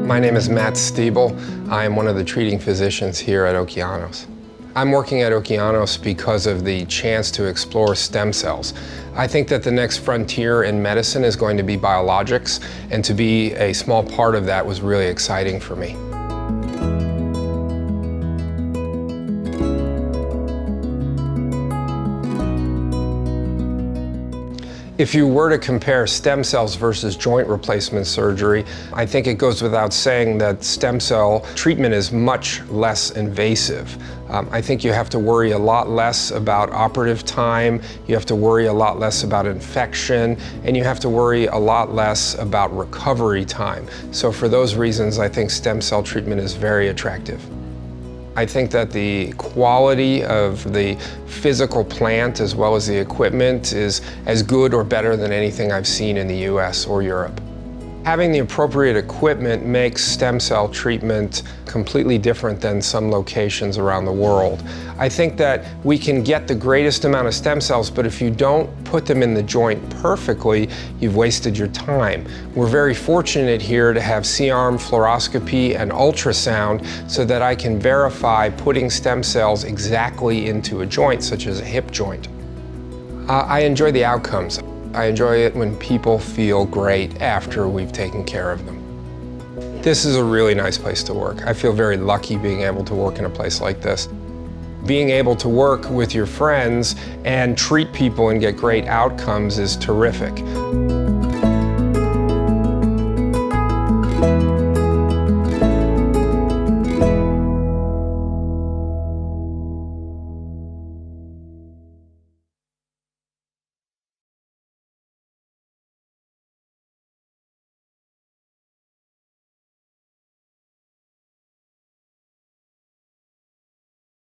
My name is Matt Stiebel. I am one of the treating physicians here at Okyanos. I'm working at Okyanos because of the chance to explore stem cells. I think that the next frontier in medicine is going to be biologics, and to be a small part of that was really exciting for me. If you were to compare stem cells versus joint replacement surgery, I think it goes without saying that stem cell treatment is much less invasive. I think you have to worry a lot less about operative time, you have to worry a lot less about infection, and you have to worry a lot less about recovery time. So for those reasons, I think stem cell treatment is very attractive. I think that the quality of the physical plant as well as the equipment is as good or better than anything I've seen in the US or Europe. Having the appropriate equipment makes stem cell treatment completely different than some locations around the world. I think that we can get the greatest amount of stem cells, but if you don't put them in the joint perfectly, you've wasted your time. We're very fortunate here to have C-arm fluoroscopy and ultrasound so that I can verify putting stem cells exactly into a joint, such as a hip joint. I enjoy the outcomes. I enjoy it when people feel great after we've taken care of them. This is a really nice place to work. I feel very lucky being able to work in a place like this. Being able to work with your friends and treat people and get great outcomes is terrific.